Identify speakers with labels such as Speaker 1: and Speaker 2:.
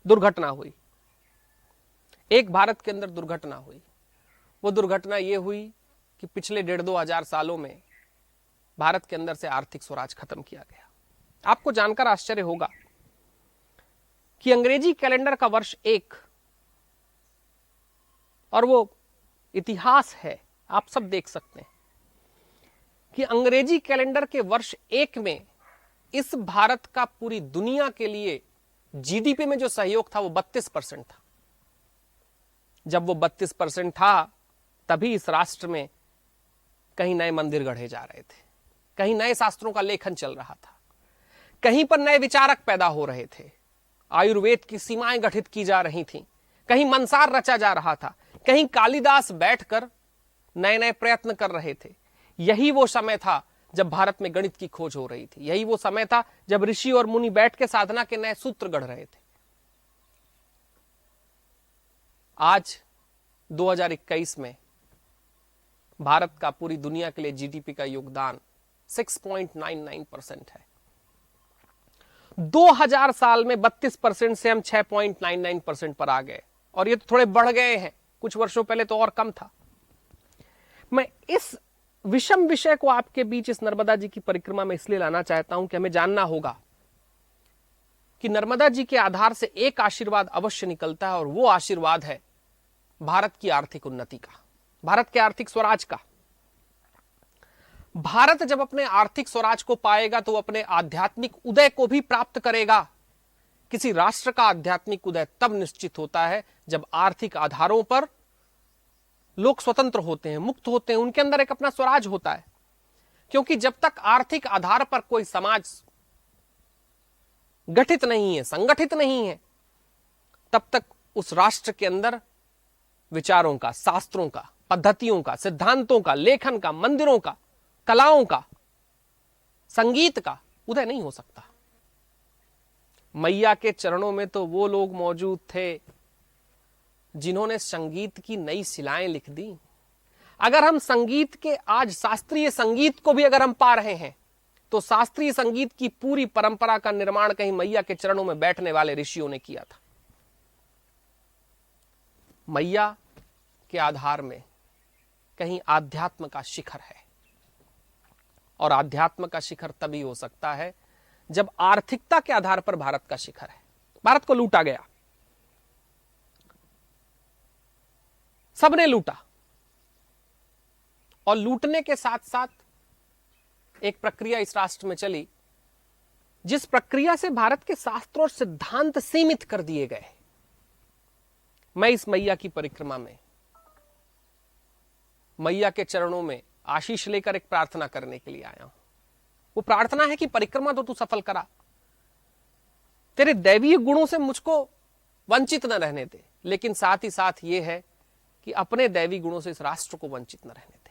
Speaker 1: दुर्घटना हुई, एक भारत के अंदर दुर्घटना हुई। वो दुर्घटना ये हुई कि पिछले 1,500-2,000 सालों में भारत के अंदर से आर्थिक स्वराज खत्म किया गया। आपको जानकर आश्चर्य होगा कि अंग्रेजी कैलेंडर का वर्ष 1, और वो इतिहास है, आप सब देख सकते हैं कि अंग्रेजी कैलेंडर के वर्ष 1 में इस भारत का पूरी दुनिया के लिए जीडीपी में जो सहयोग था वो 32% था। जब वो 32% था तभी इस राष्ट्र में कहीं नए मंदिर गढ़े जा रहे थे, कहीं नए शास्त्रों का लेखन चल रहा था, कहीं पर नए विचारक पैदा हो रहे थे, आयुर्वेद की सीमाएं गठित की जा रही थीं, कहीं मंसार रचा जा रहा था, कहीं कालिदास बैठकर नए नए प्रयत्न कर रहे थे। यही वो समय था जब भारत में गणित की खोज हो रही थी। यही वो समय था जब ऋषि और मुनि बैठ के साधना के नए सूत्र गढ़ रहे थे। आज 2021 में भारत का पूरी दुनिया के लिए जीडीपी का योगदान 6.99% है। 2000 साल में 32% से हम 6.99% पर आ गए, और ये तो थोड़े बढ़ गए हैं, कुछ वर्षों पहले तो और कम था। मैं इस विषम विषय को आपके बीच इस नर्मदा जी की परिक्रमा में इसलिए लाना चाहता हूं कि हमें जानना होगा कि नर्मदा जी के आधार से एक आशीर्वाद अवश्य निकलता है, और वो आशीर्वाद है भारत की आर्थिक उन्नति का, भारत के आर्थिक स्वराज का। भारत जब अपने आर्थिक स्वराज को पाएगा तो अपने आध्यात्मिक उदय को भी प्राप्त करेगा। किसी राष्ट्र का आध्यात्मिक उदय तब निश्चित होता है जब आर्थिक आधारों पर लोग स्वतंत्र होते हैं, मुक्त होते हैं, उनके अंदर एक अपना स्वराज होता है। क्योंकि जब तक आर्थिक आधार पर कोई समाज गठित नहीं है, संगठित नहीं है, तब तक उस राष्ट्र के अंदर विचारों का, शास्त्रों का, पद्धतियों का, सिद्धांतों का, लेखन का, मंदिरों का, कलाओं का, संगीत का उदय नहीं हो सकता। मैया के चरणों में तो वो लोग मौजूद थे जिन्होंने संगीत की नई शिलाएं लिख दी। अगर हम संगीत के आज शास्त्रीय संगीत को भी अगर हम पा रहे हैं तो शास्त्रीय संगीत की पूरी परंपरा का निर्माण कहीं मैया के चरणों में बैठने वाले ऋषियों ने किया था। मैया के आधार में कहीं आध्यात्म का शिखर है, और आध्यात्म का शिखर तभी हो सकता है जब आर्थिकता के आधार पर भारत का शिखर है। भारत को लूटा गया, सबने लूटा, और लूटने के साथ साथ एक प्रक्रिया इस राष्ट्र में चली जिस प्रक्रिया से भारत के शास्त्र और सिद्धांत सीमित कर दिए गए। मैं इस मैया की परिक्रमा में मैया के चरणों में आशीष लेकर एक प्रार्थना करने के लिए आया हूं। वो प्रार्थना है कि परिक्रमा तो तू सफल करा, तेरे दैवीय गुणों से मुझको वंचित न रहने दे, लेकिन साथ ही साथ ये है कि अपने दैवी गुणों से इस राष्ट्र को वंचित न रहने दे।